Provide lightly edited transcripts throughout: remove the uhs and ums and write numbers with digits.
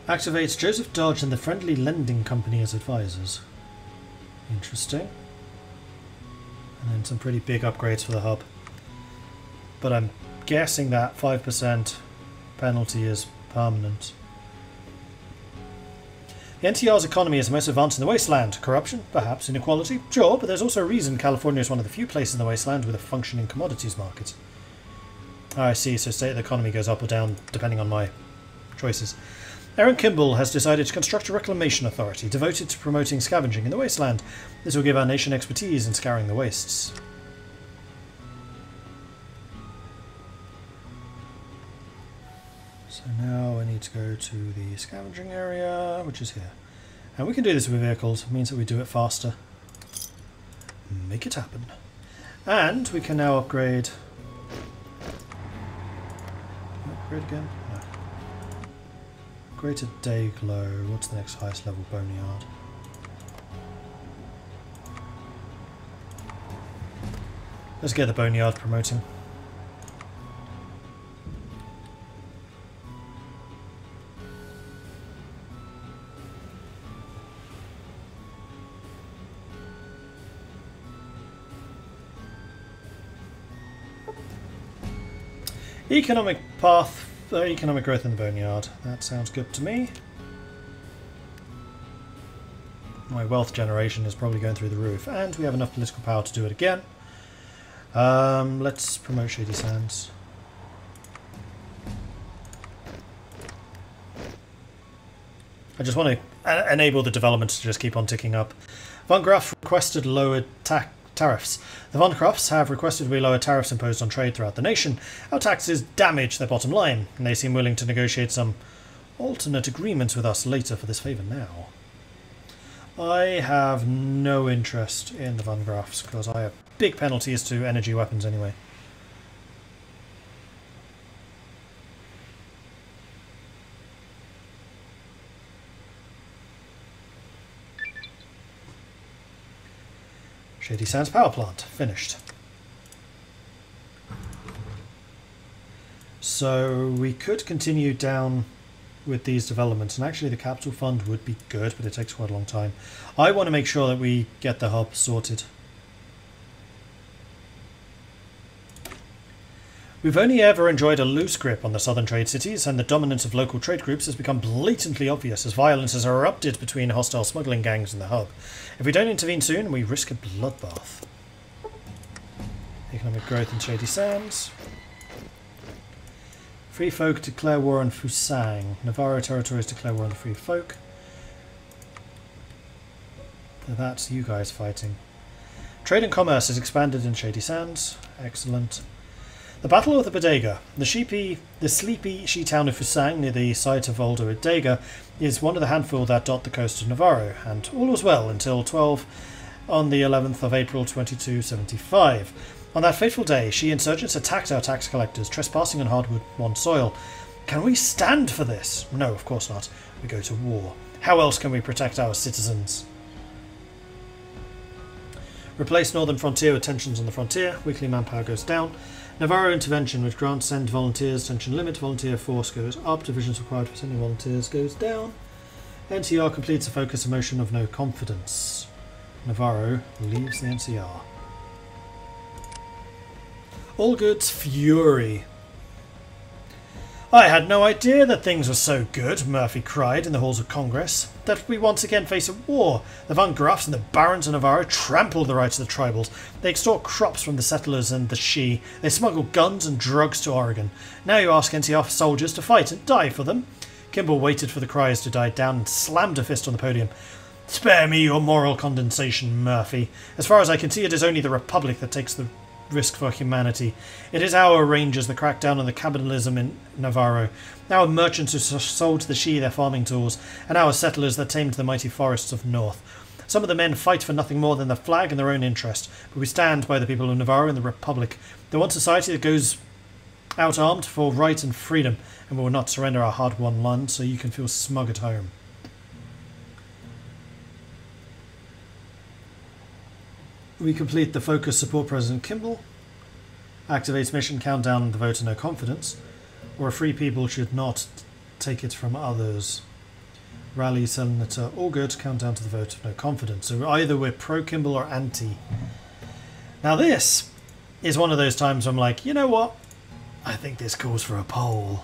Activates Joseph Dodge and the Friendly Lending Company as advisors. Interesting. And then some pretty big upgrades for the hub. But I'm guessing that 5% penalty is permanent. The NCR's economy is the most advanced in the wasteland. Corruption? Perhaps. Inequality? Sure, but there's also a reason California is one of the few places in the wasteland with a functioning commodities market. Oh, I see, so state of the economy goes up or down depending on my choices. Aaron Kimball has decided to construct a reclamation authority devoted to promoting scavenging in the wasteland. This will give our nation expertise in scouring the wastes. So now I need to go to the scavenging area, which is here. And we can do this with vehicles. It means that we do it faster. Make it happen. And we can now upgrade... Upgrade again? No. Upgrade to day glow. What's the next highest level? Boneyard. Let's get the boneyard promoting. Economic path, economic growth in the boneyard. That sounds good to me. My wealth generation is probably going through the roof, and we have enough political power to do it again. Let's promote Shady Sands. I just want to enable the development to just keep on ticking up. Von Graf requested lowered tariffs. The Von Grafs have requested we lower tariffs imposed on trade throughout the nation. Our taxes damage their bottom line, and they seem willing to negotiate some alternate agreements with us later for this favour now. I have no interest in the Von Grafs because I have big penalties to energy weapons anyway. Shady Sands Power Plant, finished. So we could continue down with these developments, and actually the capital fund would be good, but it takes quite a long time. I want to make sure that we get the hub sorted. We've only ever enjoyed a loose grip on the southern trade cities, and the dominance of local trade groups has become blatantly obvious as violence has erupted between hostile smuggling gangs in the hub. If we don't intervene soon, we risk a bloodbath. Economic growth in Shady Sands. Free folk declare war on Fusang. Navarro territories declare war on the free folk. That's you guys fighting. Trade and commerce is expanded in Shady Sands. Excellent. The Battle of the Bodega. The sleepy she-town of Fusang, near the site of Older Bodega, is one of the handful that dot the coast of Navarro, and all was well until 12 on the 11th of April 2275. On that fateful day, she insurgents attacked our tax collectors, trespassing on hard-won soil. Can we stand for this? No, of course not. We go to war. How else can we protect our citizens? Replace Northern Frontier with tensions on the frontier. Weekly manpower goes down. Navarro intervention, which grants send volunteers. Tension limit. Volunteer force goes up. Divisions required for sending volunteers goes down. NCR completes a focus emotion of no confidence. Navarro leaves the NCR. Allgood's fury. I had no idea that things were so good, Murphy cried in the halls of Congress. That we once again face a war. The Von Grafs and the Barons of Navarro trample the rights of the tribals. They extort crops from the settlers and the Shi. They smuggle guns and drugs to Oregon. Now you ask NCR soldiers to fight and die for them? Kimball waited for the cries to die down and slammed a fist on the podium. Spare me your moral condensation, Murphy. As far as I can see, it is only the Republic that takes the risk for humanity. It is our rangers that crack down on the cannibalism in Navarro, our merchants who sold to the Shi their farming tools, and our settlers that tamed the mighty forests of North. Some of the men fight for nothing more than the flag and their own interest, but we stand by the people of Navarro and the Republic. They want society that goes out armed for right and freedom, and we will not surrender our hard-won land so you can feel smug at home. We complete the focus support President Kimball. Activates mission countdown and the vote of no confidence. Or free people should not take it from others. Rally senator, all good. Countdown to the vote of no confidence. So either we're pro-Kimball or anti. Now this is one of those times I'm like, you know what? I think this calls for a poll.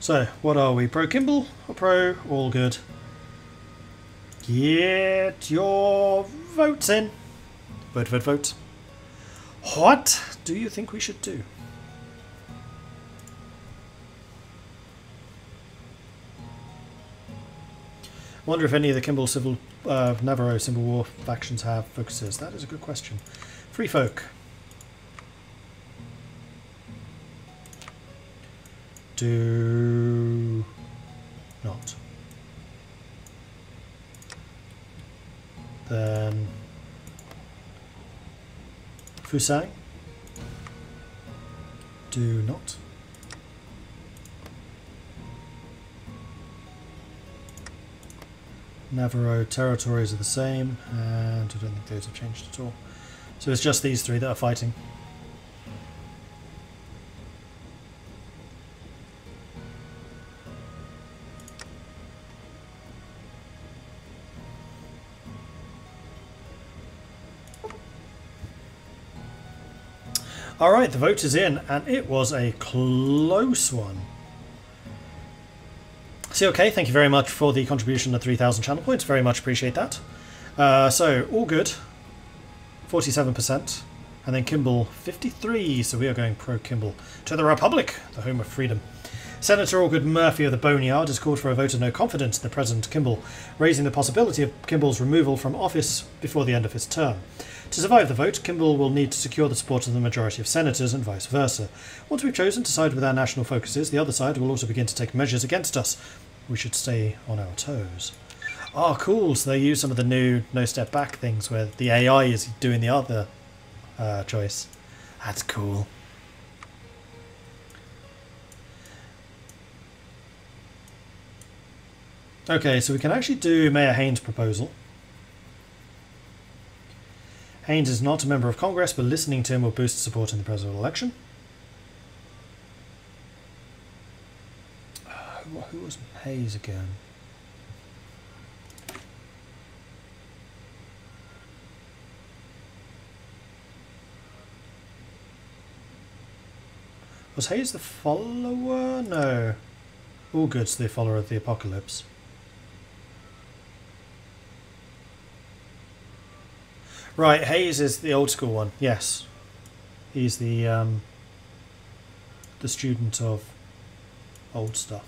So, what are we? Pro-Kimball or pro? All good. Get your votes in. Vote, vote, vote. What do you think we should do? I wonder if any of the Kimball Navarro Civil War factions have focuses. That is a good question. Free folk. Do not. Then Fusang. Do not. Navarro territories are the same, and I don't think those have changed at all. So it's just these three that are fighting. Alright, the vote is in, and it was a close one. Okay, thank you very much for the contribution of 3,000 channel points, very much appreciate that. So, all good, 47%, and then Kimball 53, so we are going pro-Kimball. To the Republic, the home of freedom. Senator Allgood Murphy of the Boneyard has called for a vote of no confidence in the President Kimball, raising the possibility of Kimball's removal from office before the end of his term. To survive the vote, Kimball will need to secure the support of the majority of senators and vice versa. Once we've chosen to side with our national focuses, the other side will also begin to take measures against us. We should stay on our toes. Oh, cool. So they use some of the new no step back things where the AI is doing the other choice. That's cool. Okay, so we can actually do Mayor Haynes' proposal. Haynes is not a member of Congress, but listening to him will boost support in the presidential election. Who was Hayes again? Was Hayes the follower? No. Allgood's the follower of the apocalypse. Right, Hayes is the old school one. Yes, he's the student of old stuff.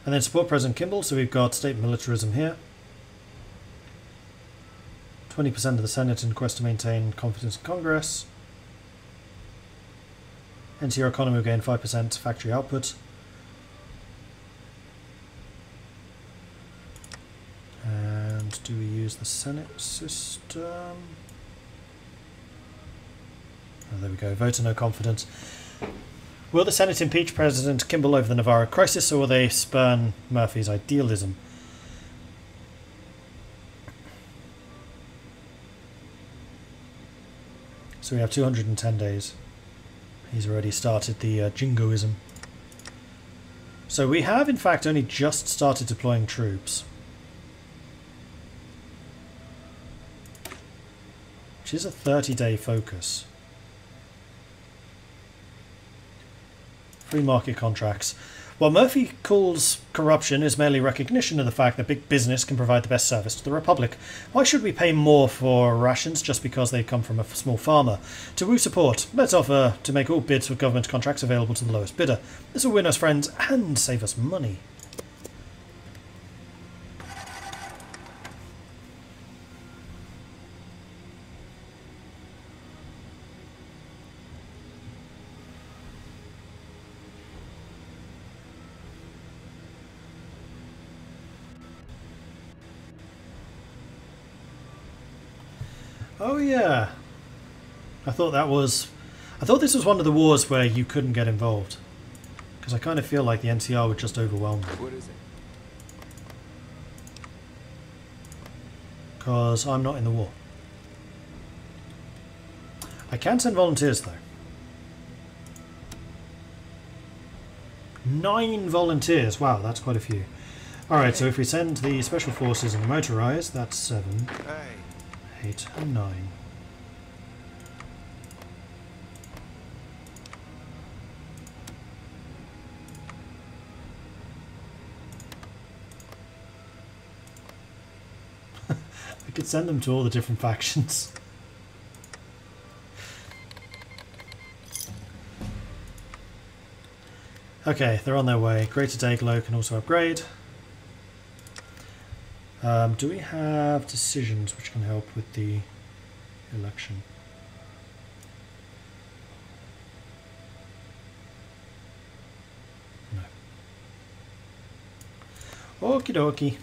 And then support President Kimball. So we've got state militarism here. 20% of the Senate in quest to maintain confidence in Congress. NCR economy will gain 5% factory output. And do we use the Senate system? Oh, there we go. Vote of no confidence. Will the Senate impeach President Kimball over the Navarro crisis, or will they spurn Murphy's idealism? So we have 210 days. He's already started the jingoism. So we have, in fact, only just started deploying troops. Which is a 30-day focus. Free market contracts. What Murphy calls corruption is merely recognition of the fact that big business can provide the best service to the Republic. Why should we pay more for rations just because they come from a small farmer? To woo support, let's offer to make all bids for government contracts available to the lowest bidder. This will win us friends and save us money. Oh yeah, I thought that was I thought this was one of the wars where you couldn't get involved. Because I kind of feel like the NCR would just overwhelm me. What is it? Because I'm not in the war. I can send volunteers though. 9 volunteers. Wow, that's quite a few. Alright, so if we send the special forces and the motorized, that's 7, 8 and 9. I could send them to all the different factions. Okay, they're on their way. Greater Dayglow can also upgrade. Do we have decisions which can help with the election? No. Okie dokie.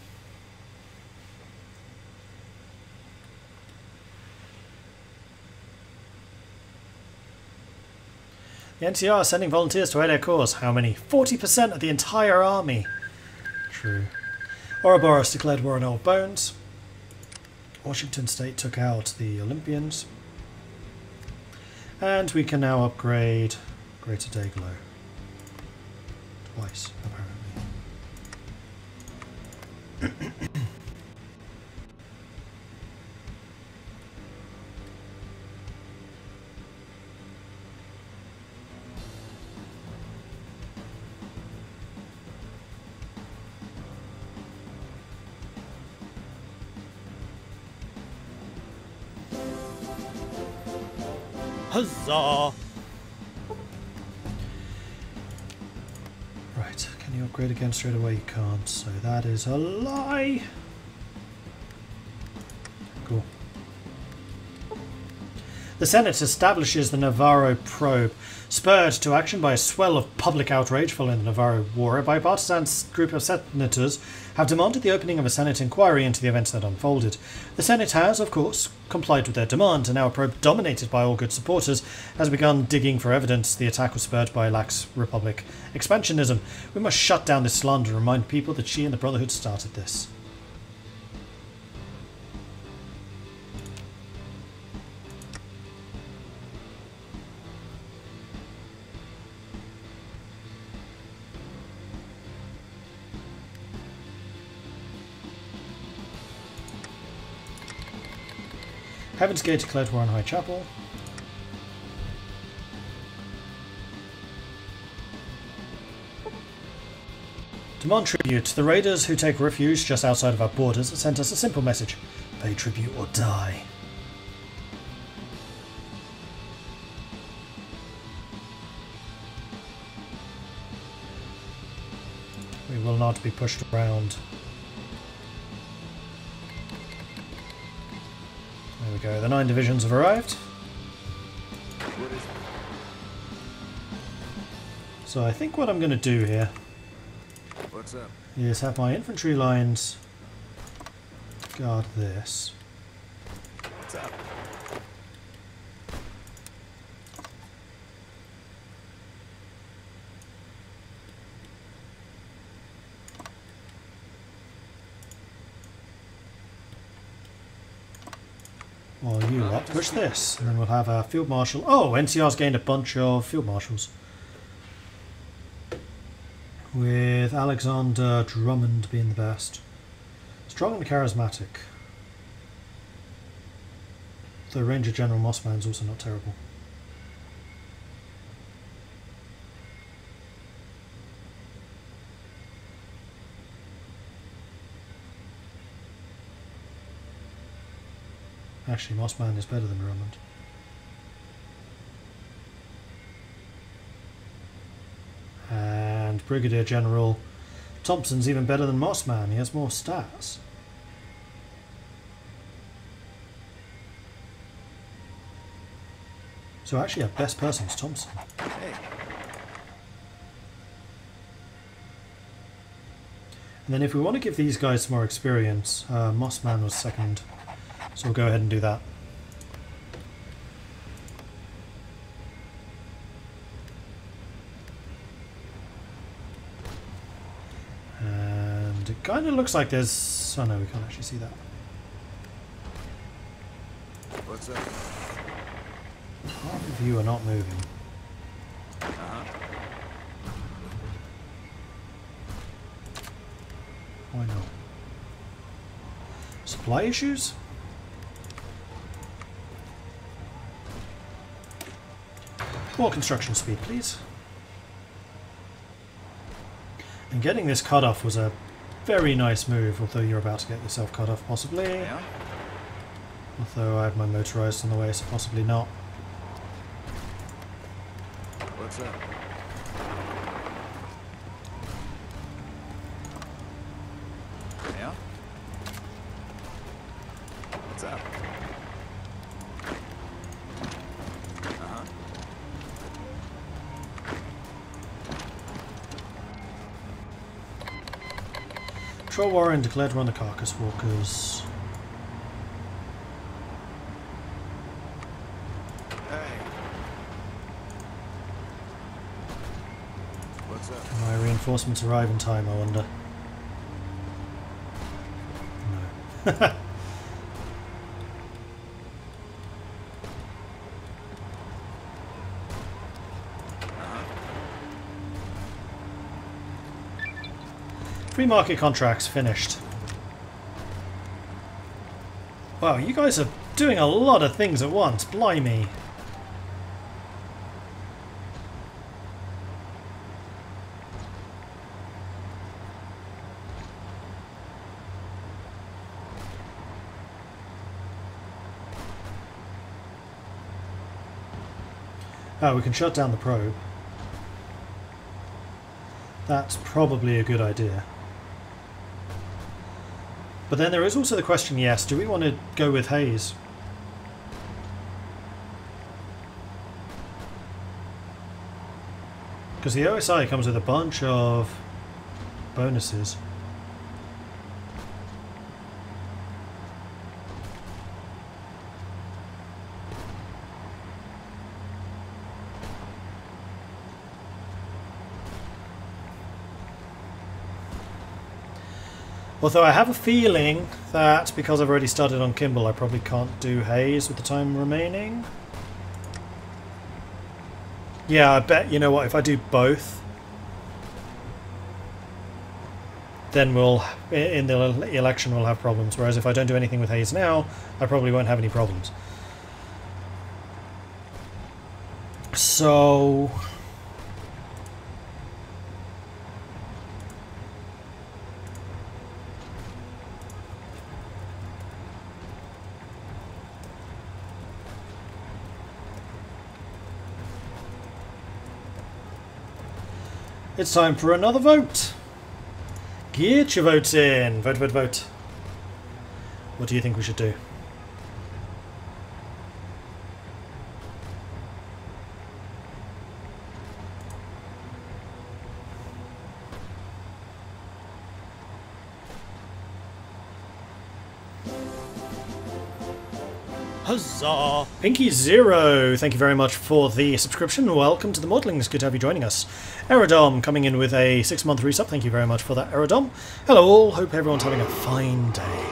The NCR are sending volunteers to aid their cause. How many? 40% of the entire army. True. Ouroboros declared war on Old Bones. Washington State took out the Olympians. And we can now upgrade Greater Dayglow. Twice, apparently. Huzzah! Right, can you upgrade again straight away? You can't, so that is a lie. Cool. The Senate establishes the Navarro Probe. Spurred to action by a swell of public outrage following the Navarro War, a bipartisan group of senators have demanded the opening of a Senate inquiry into the events that unfolded. The Senate has, of course, complied with their demand, and now a probe dominated by all good supporters has begun digging for evidence the attack was spurred by lax Republic expansionism. We must shut down this slander and remind people that she and the Brotherhood started this. Heaven's Gate declared war on High Chapel. Demand tribute. The raiders who take refuge just outside of our borders have sent us a simple message. Pay tribute or die. We will not be pushed around. There we go, the 9 divisions have arrived. So I think what I'm going to do here What's up? is have my infantry lines guard this. What's up? Well, you lot push this, and then we'll have a field marshal. Oh, NCR's gained a bunch of field marshals. With Alexander Drummond being the best. Strong and charismatic. The Ranger General Mossman's also not terrible. Actually, Mossman is better than Drummond. And Brigadier General Thompson's even better than Mossman. He has more stats. So actually our best person is Thompson. Hey. And then if we want to give these guys some more experience, Mossman was second. So we'll go ahead and do that. kind of looks like there's... Oh no, we can't actually see that. What's up? Half of you are not moving. Why not? Supply issues? More construction speed, please. And getting this cut off was a very nice move, although you're about to get yourself cut off, possibly. Yeah? Although I have my motorized on the way, so possibly not. What's up? Yeah? What's up? Uh-huh. Troll Warren declared run the Carcass Walkers. Hey. What's up? Can my reinforcements arrive in time, I wonder? No. Free market contracts finished. Wow, you guys are doing a lot of things at once, blimey. Oh, we can shut down the probe. That's probably a good idea. But then there is also the question, yes, do we want to go with Haynes? Because the OSI comes with a bunch of bonuses. Although I have a feeling that because I've already started on Kimball, I probably can't do Haynes with the time remaining. Yeah, I bet, you know what, if I do both, then we'll, in the election, we'll have problems. Whereas if I don't do anything with Haynes now, I probably won't have any problems. So... it's time for another vote. Get your votes in. Vote, vote, vote. What do you think we should do? Huzzah! Pinky Zero, thank you very much for the subscription. Welcome to the Modelings. Good to have you joining us. Aerodom coming in with a 6-month resub. Thank you very much for that, Aerodom. Hello all. Hope everyone's having a fine day.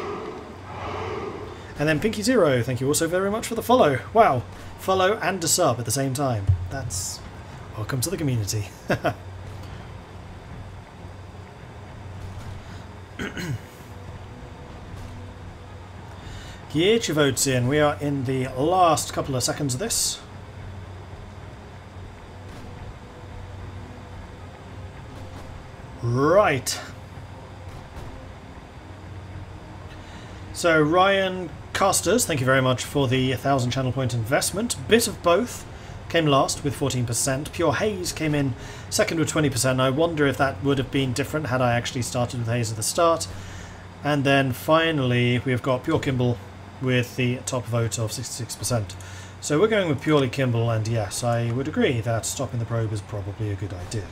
And then Pinky Zero, thank you also very much for the follow. Wow, follow and a sub at the same time. That's... welcome to the community. Get your votes in. We are in the last couple of seconds of this. Right. So Ryan Casters, thank you very much for the 1,000 channel point investment. Bit of both came last with 14%. Pure Haynes came in second with 20%. I wonder if that would have been different had I actually started with Haynes at the start. And then finally we've got Pure Kimball with the top vote of 66%. So we're going with purely Kimball, and yes, I would agree that stopping the probe is probably a good idea.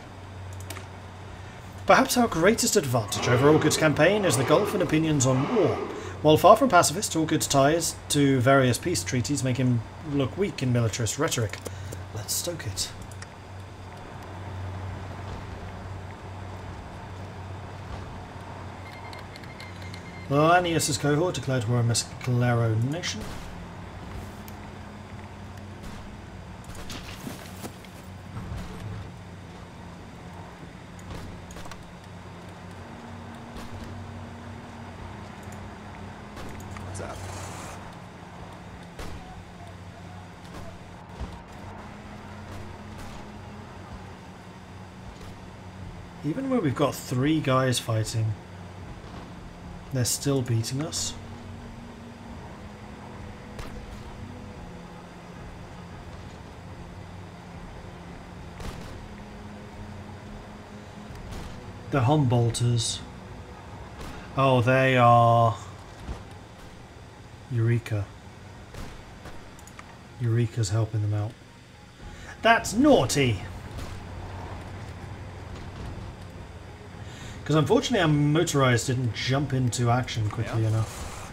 Perhaps our greatest advantage over Allgood's campaign is the gulf in opinions on war. While far from pacifist, Allgood's ties to various peace treaties make him look weak in militarist rhetoric. Let's stoke it. Lanius' cohort declared war on Mescalero Nation. What's up? Even where we've got 3 guys fighting, they're still beating us. The Humboldters. Oh, they are Eureka. Eureka's helping them out. That's naughty! Because unfortunately our motorized didn't jump into action quickly enough.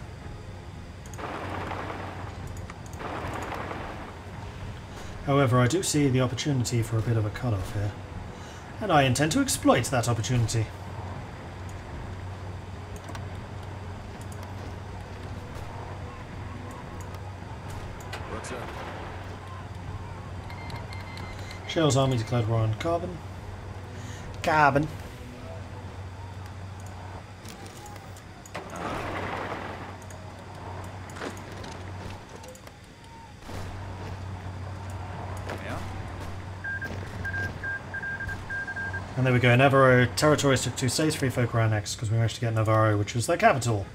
However, I do see the opportunity for a bit of a cut-off here. And I intend to exploit that opportunity. What's up? Shell's army declared war on Carbon. Carbon. And there we go, Navarro territories took 2 states, 3 folk were annexed because we managed to get Navarro, which was their capital.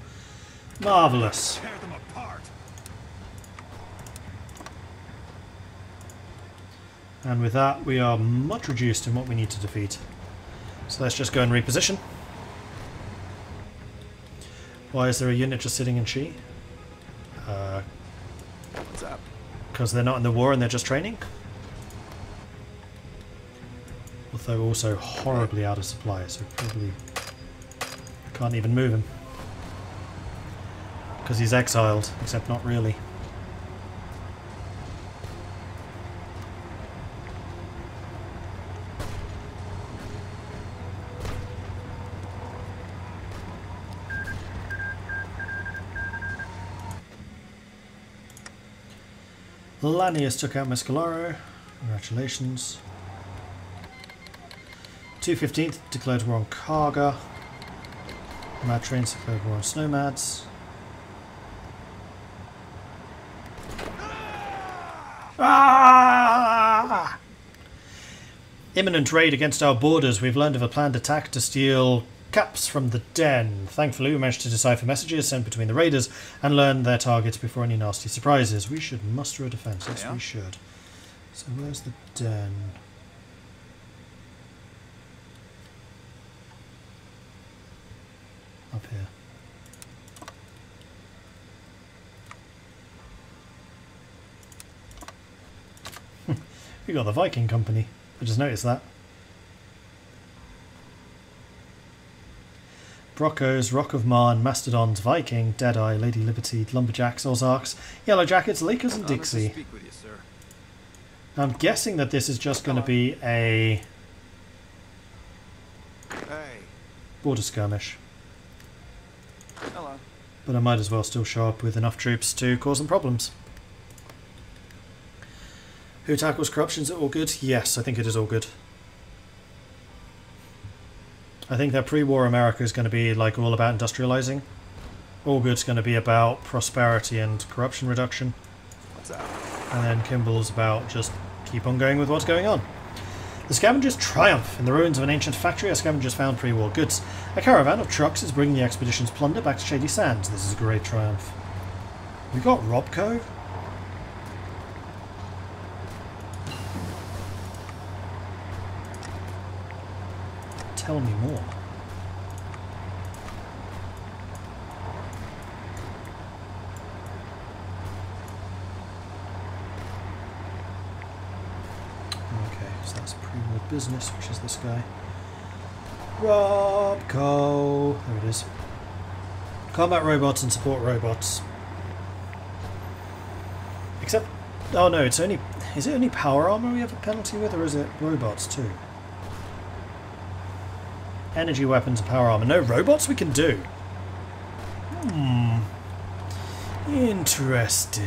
Marvellous. Tear them apart. And with that, we are much reduced in what we need to defeat. So let's just go and reposition. Why is there a unit just sitting in Chi? What's up? Because they're not in the war and they're just training? Although also horribly out of supply, so probably can't even move him. Because he's exiled, except not really. Lanius took out Mescalero. Congratulations. 215th declared war on Karga. Mad Trains declared war on Snowmads. Ah! Imminent raid against our borders. We've learned of a planned attack to steal caps from the den. Thankfully, we managed to decipher messages sent between the raiders and learn their targets before any nasty surprises. We should muster a defense. Yes, we should. So where's the den? Up here. We got the Viking company. I just noticed that. Broncos, Rock of Marne, Mastodons, Viking, Deadeye, Lady Liberty, Lumberjacks, Ozarks, Yellow Jackets, Lakers and Dixie. Speak with you, sir. I'm guessing that this is just going to be a border skirmish. Hello. But I might as well still show up with enough troops to cause them problems. Who tackles corruption? Is it all good? Yes, I think it is all good. I think that pre-war America is going to be like all about industrializing. All good's going to be about prosperity and corruption reduction. What's up? And then Kimball's about just keep on going with what's going on. The scavengers triumph. In the ruins of an ancient factory, our scavengers found pre-war goods. A caravan of trucks is bringing the expedition's plunder back to Shady Sands. This is a great triumph. We got Robco? Tell me more. Okay, so that's pre-war business, which is this guy. Robco! There it is. Combat robots and support robots. Except, oh no, it's only, is it only power armor we have a penalty with, or is it robots too? Energy weapons and power armor. No robots we can do. Interesting.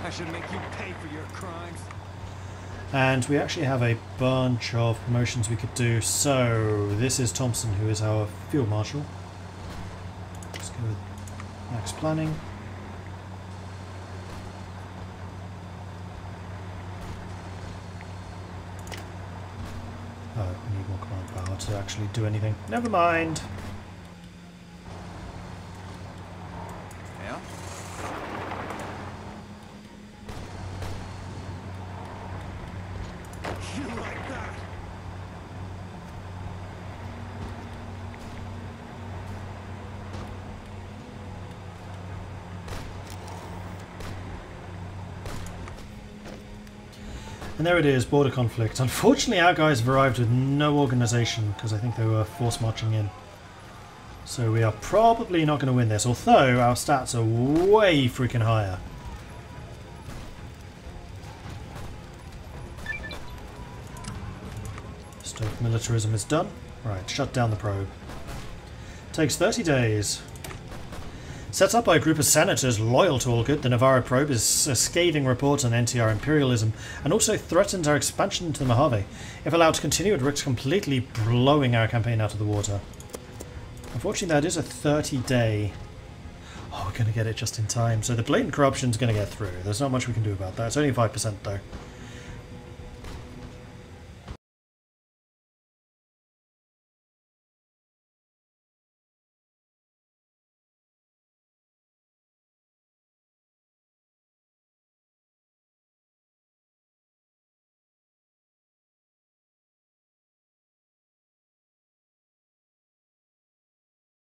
I should make you pay for your crimes. And we actually have a bunch of promotions we could do. So this is Thompson, who is our field marshal. Let's go with max planning. Oh, we need more command power to actually do anything. Never mind. Yeah? You like that? And there it is, border conflict. Unfortunately, our guys have arrived with no organisation, because I think they were force marching in. So we are probably not going to win this, although our stats are way freaking higher. Stoke militarism is done. Right, shut down the probe. Takes 30 days. Set up by a group of senators loyal to Allgood, the Navarro Probe is a scathing report on NCR imperialism and also threatens our expansion into the Mojave. If allowed to continue, it risks completely blowing our campaign out of the water. Unfortunately, that is a 30-day... Oh, we're going to get it just in time. So the blatant corruption is going to get through. There's not much we can do about that. It's only 5% though.